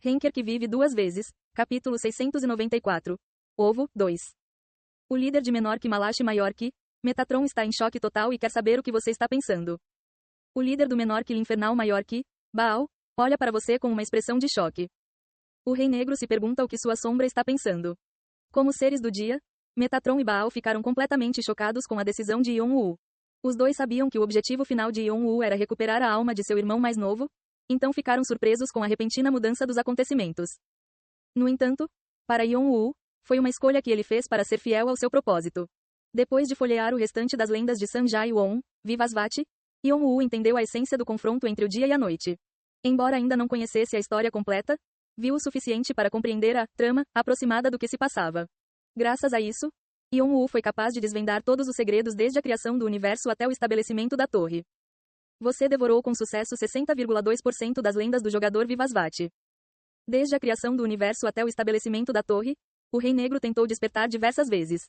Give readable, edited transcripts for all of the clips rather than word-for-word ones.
Henker que vive duas vezes. Capítulo 694. Ovo, 2. O líder de menor que Malachi maior que Metatron está em choque total e quer saber o que você está pensando. O líder do menor que Infernal maior que Baal olha para você com uma expressão de choque. O Rei Negro se pergunta o que sua sombra está pensando. Como seres do dia, Metatron e Baal ficaram completamente chocados com a decisão de Yon-Woo. Os dois sabiam que o objetivo final de Yon-Woo era recuperar a alma de seu irmão mais novo, então ficaram surpresos com a repentina mudança dos acontecimentos. No entanto, para Yon-Woo, foi uma escolha que ele fez para ser fiel ao seu propósito. Depois de folhear o restante das lendas de Sanjay-Won, Vivasvati, Yon-Woo entendeu a essência do confronto entre o dia e a noite. Embora ainda não conhecesse a história completa, viu o suficiente para compreender a trama aproximada do que se passava. Graças a isso, Yon-Woo foi capaz de desvendar todos os segredos desde a criação do universo até o estabelecimento da torre. Você devorou com sucesso 60,2% das lendas do jogador Vivasvati. Desde a criação do universo até o estabelecimento da torre, o Rei Negro tentou despertar diversas vezes.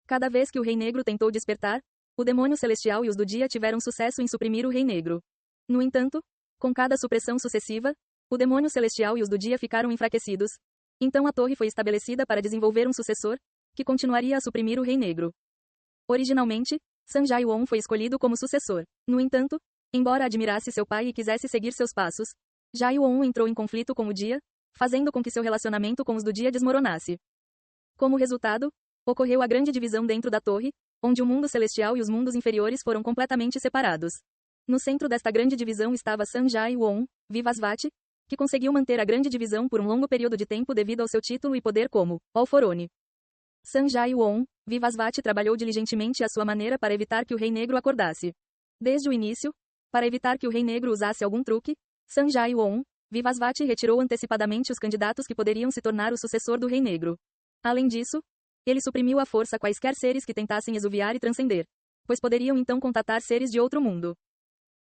Cada vez que o Rei Negro tentou despertar, o demônio celestial e os do dia tiveram sucesso em suprimir o Rei Negro. No entanto, com cada supressão sucessiva, o demônio celestial e os do dia ficaram enfraquecidos. Então a torre foi estabelecida para desenvolver um sucessor, que continuaria a suprimir o Rei Negro. Originalmente, Sanjay-Won foi escolhido como sucessor. No entanto, embora admirasse seu pai e quisesse seguir seus passos, Jae-Won entrou em conflito com o dia, fazendo com que seu relacionamento com os do dia desmoronasse. Como resultado, ocorreu a grande divisão dentro da torre, onde o mundo celestial e os mundos inferiores foram completamente separados. No centro desta grande divisão estava Sanjay-Won, Vivasvati, que conseguiu manter a grande divisão por um longo período de tempo devido ao seu título e poder como All-Forone. Sanjay-Won, Vivasvati trabalhou diligentemente à sua maneira para evitar que o Rei Negro acordasse. Desde o início, para evitar que o Rei Negro usasse algum truque, Sanjay-Won, Vivasvati retirou antecipadamente os candidatos que poderiam se tornar o sucessor do Rei Negro. Além disso, ele suprimiu à força quaisquer seres que tentassem exuviar e transcender, pois poderiam então contatar seres de outro mundo.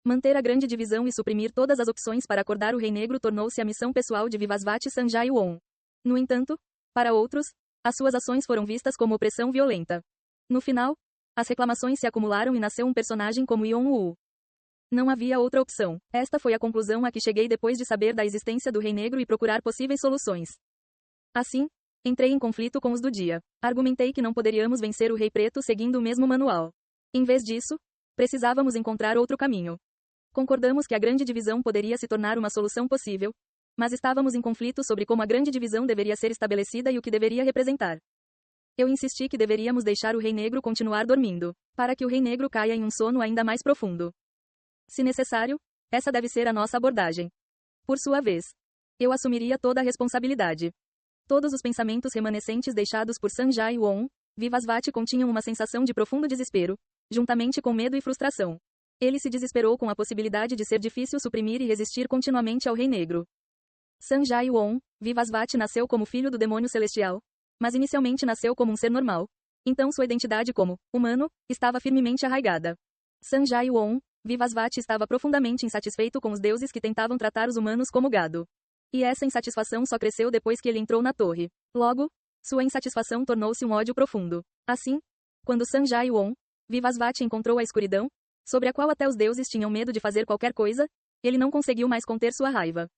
Manter a grande divisão e suprimir todas as opções para acordar o Rei Negro tornou-se a missão pessoal de Vivasvati Sanjay-Won. No entanto, para outros, as suas ações foram vistas como opressão violenta. No final, as reclamações se acumularam e nasceu um personagem como Yon-Woo. Não havia outra opção. Esta foi a conclusão a que cheguei depois de saber da existência do Rei Negro e procurar possíveis soluções. Assim, entrei em conflito com os do dia. Argumentei que não poderíamos vencer o Rei Preto seguindo o mesmo manual. Em vez disso, precisávamos encontrar outro caminho. Concordamos que a grande divisão poderia se tornar uma solução possível, mas estávamos em conflito sobre como a grande divisão deveria ser estabelecida e o que deveria representar. Eu insisti que deveríamos deixar o Rei Negro continuar dormindo, para que o Rei Negro caia em um sono ainda mais profundo. Se necessário, essa deve ser a nossa abordagem. Por sua vez, eu assumiria toda a responsabilidade. Todos os pensamentos remanescentes deixados por Sanjay-Won, Vivasvati continham uma sensação de profundo desespero, juntamente com medo e frustração. Ele se desesperou com a possibilidade de ser difícil suprimir e resistir continuamente ao Rei Negro. Sanjay-Won, Vivasvati nasceu como filho do demônio celestial, mas inicialmente nasceu como um ser normal. Então sua identidade como humano estava firmemente arraigada. Sanjay-Won, Vivasvati estava profundamente insatisfeito com os deuses que tentavam tratar os humanos como gado. E essa insatisfação só cresceu depois que ele entrou na torre. Logo, sua insatisfação tornou-se um ódio profundo. Assim, quando Sanjay-Won, Vivasvati encontrou a escuridão, sobre a qual até os deuses tinham medo de fazer qualquer coisa, ele não conseguiu mais conter sua raiva.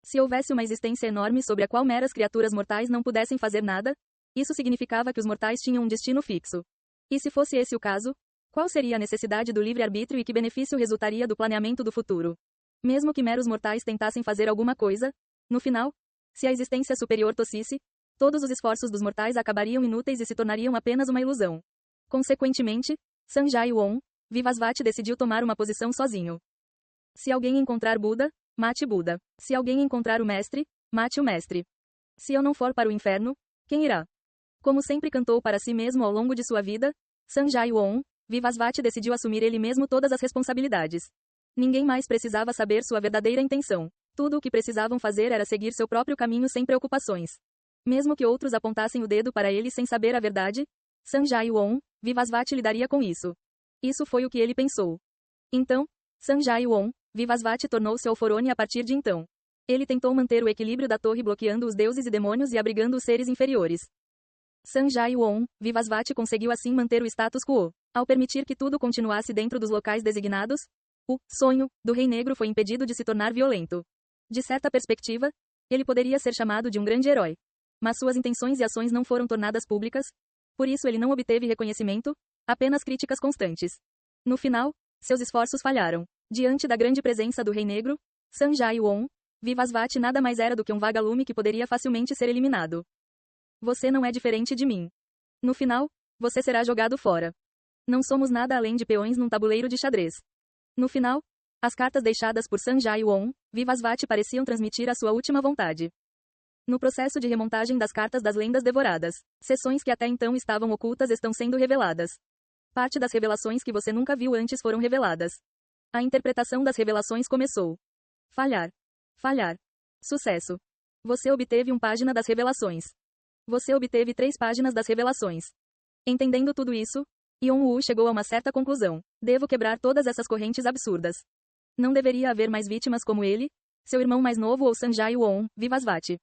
Se houvesse uma existência enorme sobre a qual meras criaturas mortais não pudessem fazer nada, isso significava que os mortais tinham um destino fixo. E se fosse esse o caso, qual seria a necessidade do livre-arbítrio e que benefício resultaria do planeamento do futuro? Mesmo que meros mortais tentassem fazer alguma coisa, no final, se a existência superior tossisse, todos os esforços dos mortais acabariam inúteis e se tornariam apenas uma ilusão. Consequentemente, Sanjay-Won, Vivasvati decidiu tomar uma posição sozinho. Se alguém encontrar Buda, mate Buda. Se alguém encontrar o mestre, mate o mestre. Se eu não for para o inferno, quem irá? Como sempre cantou para si mesmo ao longo de sua vida, Sanjay-Won, Vivasvati decidiu assumir ele mesmo todas as responsabilidades. Ninguém mais precisava saber sua verdadeira intenção. Tudo o que precisavam fazer era seguir seu próprio caminho sem preocupações. Mesmo que outros apontassem o dedo para ele sem saber a verdade, Sanjay-Won, Vivasvati lidaria com isso. Isso foi o que ele pensou. Então, Sanjay-Won, Vivasvati tornou-se All-Forone a partir de então. Ele tentou manter o equilíbrio da torre bloqueando os deuses e demônios e abrigando os seres inferiores. Sanjay-Won, Vivasvati conseguiu assim manter o status quo. Ao permitir que tudo continuasse dentro dos locais designados, o sonho do Rei Negro foi impedido de se tornar violento. De certa perspectiva, Ele poderia ser chamado de um grande herói. Mas suas intenções e ações não foram tornadas públicas, por isso ele não obteve reconhecimento, apenas críticas constantes. No final, seus esforços falharam. Diante da grande presença do Rei Negro, Sanjay-won, Vivasvat nada mais era do que um vagalume que poderia facilmente ser eliminado. Você não é diferente de mim. No final, você será jogado fora. Não somos nada além de peões num tabuleiro de xadrez. No final, as cartas deixadas por Sanjay-won, Vivasvat pareciam transmitir a sua última vontade. No processo de remontagem das cartas das lendas devoradas, seções que até então estavam ocultas estão sendo reveladas. Parte das revelações que você nunca viu antes foram reveladas. A interpretação das revelações começou. Falhar. Falhar. Sucesso. Você obteve uma página das revelações. Você obteve 3 páginas das revelações. Entendendo tudo isso, Yeon-woo chegou a uma certa conclusão. Devo quebrar todas essas correntes absurdas. Não deveria haver mais vítimas como ele, seu irmão mais novo ou Sanjay-won, Vivasvat.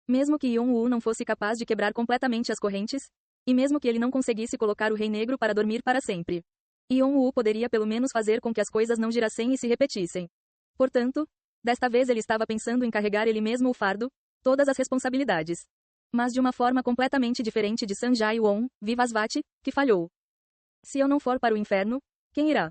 Mesmo que Yeon-woo não fosse capaz de quebrar completamente as correntes, e mesmo que ele não conseguisse colocar o Rei Negro para dormir para sempre, Yeon-woo poderia pelo menos fazer com que as coisas não girassem e se repetissem. Portanto, desta vez ele estava pensando em carregar ele mesmo o fardo, todas as responsabilidades. Mas de uma forma completamente diferente de Sanjay-won, Vivasvat, que falhou. Se eu não for para o inferno, quem irá?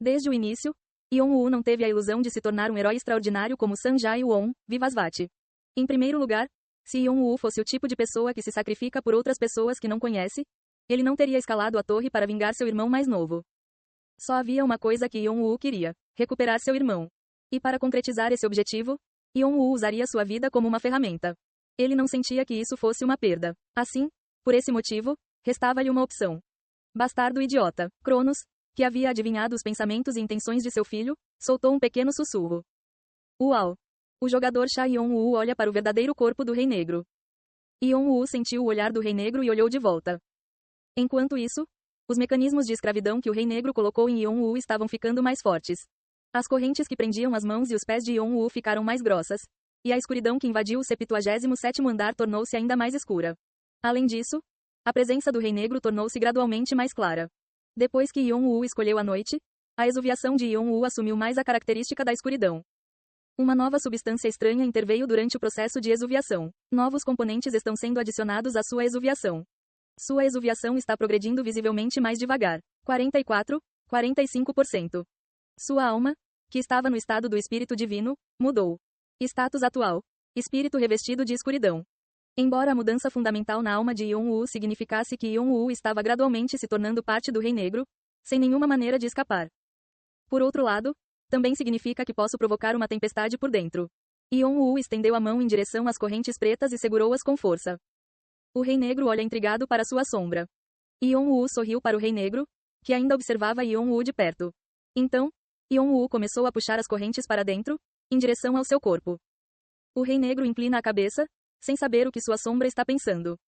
Desde o início, Yeon-woo não teve a ilusão de se tornar um herói extraordinário como Sanjay-won, Vivasvat. Em primeiro lugar, se Yeon-woo fosse o tipo de pessoa que se sacrifica por outras pessoas que não conhece, ele não teria escalado a torre para vingar seu irmão mais novo. Só havia uma coisa que Yeon-woo queria: recuperar seu irmão. E para concretizar esse objetivo, Yeon-woo usaria sua vida como uma ferramenta. Ele não sentia que isso fosse uma perda. Assim, por esse motivo, restava-lhe uma opção. Bastardo idiota. Cronos, que havia adivinhado os pensamentos e intenções de seu filho, soltou um pequeno sussurro. Uau! O jogador Cha Yeon-woo olha para o verdadeiro corpo do Rei Negro. Yeon-woo sentiu o olhar do Rei Negro e olhou de volta. Enquanto isso, os mecanismos de escravidão que o Rei Negro colocou em Yeon-woo estavam ficando mais fortes. As correntes que prendiam as mãos e os pés de Yeon-woo ficaram mais grossas, e a escuridão que invadiu o 77º andar tornou-se ainda mais escura. Além disso, a presença do Rei Negro tornou-se gradualmente mais clara. Depois que Yeon-woo escolheu a noite, a exuviação de Yeon-woo assumiu mais a característica da escuridão. Uma nova substância estranha interveio durante o processo de exuviação. Novos componentes estão sendo adicionados à sua exuviação. Sua exuviação está progredindo visivelmente mais devagar. 44, 45%. Sua alma, que estava no estado do espírito divino, mudou. Status atual: espírito revestido de escuridão. Embora a mudança fundamental na alma de Yeon-woo significasse que Yeon-woo estava gradualmente se tornando parte do Rei Negro, sem nenhuma maneira de escapar. Por outro lado, também significa que posso provocar uma tempestade por dentro. Yeon-woo estendeu a mão em direção às correntes pretas e segurou-as com força. O Rei Negro olha intrigado para sua sombra. Yeon-woo sorriu para o Rei Negro, que ainda observava Yeon-woo de perto. Então, Yeon-woo começou a puxar as correntes para dentro, em direção ao seu corpo. O Rei Negro inclina a cabeça, sem saber o que sua sombra está pensando.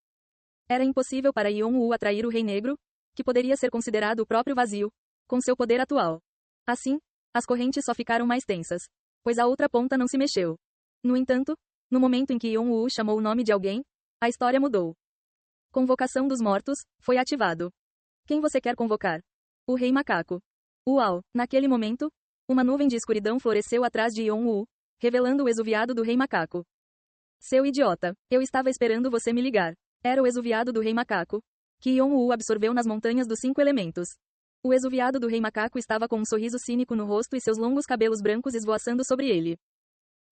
Era impossível para Yeon-woo atrair o Rei Negro, que poderia ser considerado o próprio vazio, com seu poder atual. Assim, as correntes só ficaram mais tensas, pois a outra ponta não se mexeu. No entanto, no momento em que Yeon-woo chamou o nome de alguém, a história mudou. Convocação dos mortos foi ativado. Quem você quer convocar? O Rei Macaco. Uau! Naquele momento, uma nuvem de escuridão floresceu atrás de Yeon-woo, revelando o exuviado do Rei Macaco. Seu idiota, eu estava esperando você me ligar. Era o exuviado do Rei Macaco, que Yeon-woo absorveu nas montanhas dos 5 elementos. O exuviado do Rei Macaco estava com um sorriso cínico no rosto e seus longos cabelos brancos esvoaçando sobre ele.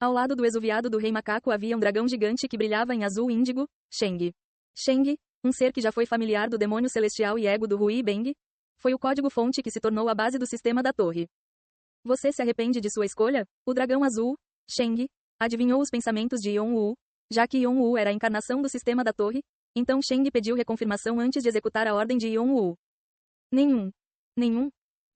Ao lado do exuviado do Rei Macaco havia um dragão gigante que brilhava em azul índigo, Sheng. Sheng, um ser que já foi familiar do demônio celestial e ego do Hui Beng, foi o código-fonte que se tornou a base do sistema da torre. Você se arrepende de sua escolha? O dragão azul, Sheng, adivinhou os pensamentos de Yeon-woo, já que Yeon-woo era a encarnação do sistema da torre, então Sheng pediu reconfirmação antes de executar a ordem de Yeon-woo. Nenhum.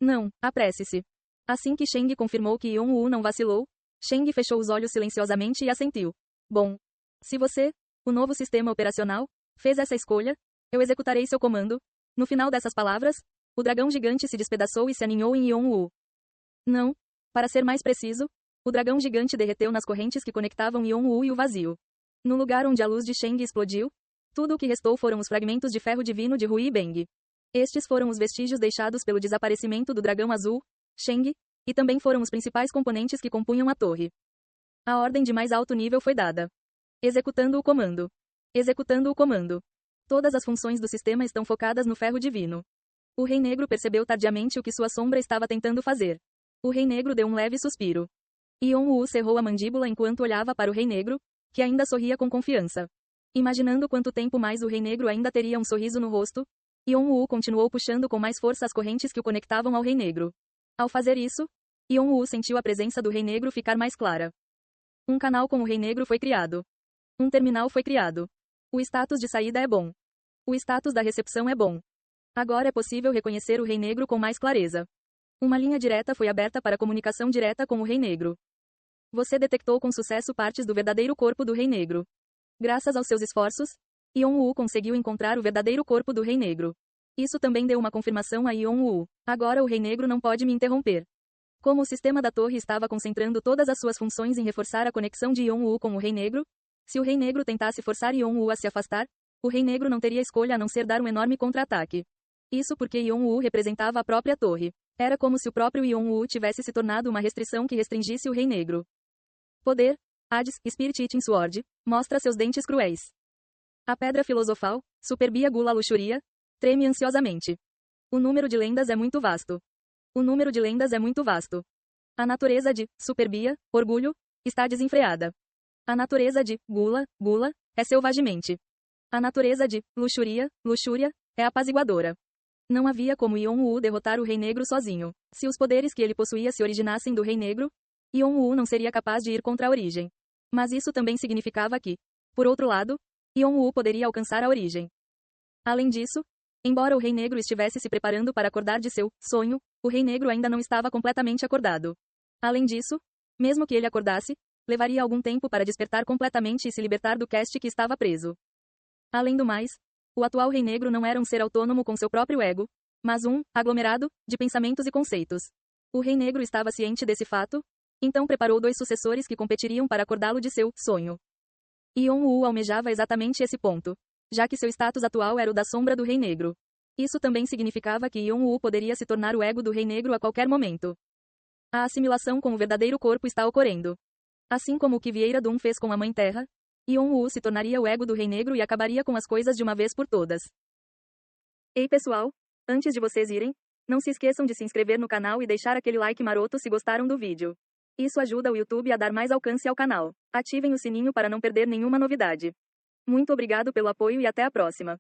Não, apresse-se. Assim que Sheng confirmou que Yeon-woo não vacilou, Sheng fechou os olhos silenciosamente e assentiu. Bom. Se você, o novo sistema operacional, fez essa escolha, eu executarei seu comando. No final dessas palavras, o dragão gigante se despedaçou e se aninhou em Yeon-woo. Não. Para ser mais preciso, o dragão gigante derreteu nas correntes que conectavam Yeon-woo e o vazio. No lugar onde a luz de Sheng explodiu, tudo o que restou foram os fragmentos de ferro divino de Hui Beng. Estes foram os vestígios deixados pelo desaparecimento do dragão azul, Sheng, e também foram os principais componentes que compunham a torre. A ordem de mais alto nível foi dada. Executando o comando. Executando o comando. Todas as funções do sistema estão focadas no ferro divino. O Rei Negro percebeu tardiamente o que sua sombra estava tentando fazer. O Rei Negro deu um leve suspiro. Yon-Woo cerrou a mandíbula enquanto olhava para o Rei Negro, que ainda sorria com confiança. Imaginando quanto tempo mais o Rei Negro ainda teria um sorriso no rosto, Yon-Woo continuou puxando com mais força as correntes que o conectavam ao Rei Negro. Ao fazer isso, Yon-Woo sentiu a presença do Rei Negro ficar mais clara. Um canal com o Rei Negro foi criado. Um terminal foi criado. O status de saída é bom. O status da recepção é bom. Agora é possível reconhecer o Rei Negro com mais clareza. Uma linha direta foi aberta para comunicação direta com o Rei Negro. Você detectou com sucesso partes do verdadeiro corpo do Rei Negro. Graças aos seus esforços, Yon-Woo conseguiu encontrar o verdadeiro corpo do Rei Negro. Isso também deu uma confirmação a Yon-Woo. Agora o Rei Negro não pode me interromper. Como o sistema da torre estava concentrando todas as suas funções em reforçar a conexão de Yon-Woo com o Rei Negro, se o Rei Negro tentasse forçar Yon-Woo a se afastar, o Rei Negro não teria escolha a não ser dar um enorme contra-ataque. Isso porque Yon-Woo representava a própria torre. Era como se o próprio Yon-Woo tivesse se tornado uma restrição que restringisse o Rei Negro. Poder. Hades, Spirit Eating Sword, mostra seus dentes cruéis. A pedra filosofal, Superbia Gula Luxuria, treme ansiosamente. O número de lendas é muito vasto. O número de lendas é muito vasto. A natureza de Superbia, orgulho, está desenfreada. A natureza de Gula, é selvagemente. A natureza de luxúria, é apaziguadora. Não havia como Yon-Woo derrotar o Rei Negro sozinho. Se os poderes que ele possuía se originassem do Rei Negro, Yon-Woo não seria capaz de ir contra a origem. Mas isso também significava que, por outro lado, Yon-Woo poderia alcançar a origem. Além disso, embora o Rei Negro estivesse se preparando para acordar de seu sonho, o Rei Negro ainda não estava completamente acordado. Além disso, mesmo que ele acordasse, levaria algum tempo para despertar completamente e se libertar do cast que estava preso. Além do mais, o atual Rei Negro não era um ser autônomo com seu próprio ego, mas um aglomerado de pensamentos e conceitos. O Rei Negro estava ciente desse fato, então preparou 2 sucessores que competiriam para acordá-lo de seu sonho. Yon-Woo almejava exatamente esse ponto, já que seu status atual era o da sombra do Rei Negro. Isso também significava que Yon-Woo poderia se tornar o ego do Rei Negro a qualquer momento. A assimilação com o verdadeiro corpo está ocorrendo. Assim como o que Vieira Doom fez com a Mãe Terra, Yon-Woo se tornaria o ego do Rei Negro e acabaria com as coisas de uma vez por todas. Ei pessoal, antes de vocês irem, não se esqueçam de se inscrever no canal e deixar aquele like maroto se gostaram do vídeo. Isso ajuda o YouTube a dar mais alcance ao canal. Ativem o sininho para não perder nenhuma novidade. Muito obrigado pelo apoio e até a próxima.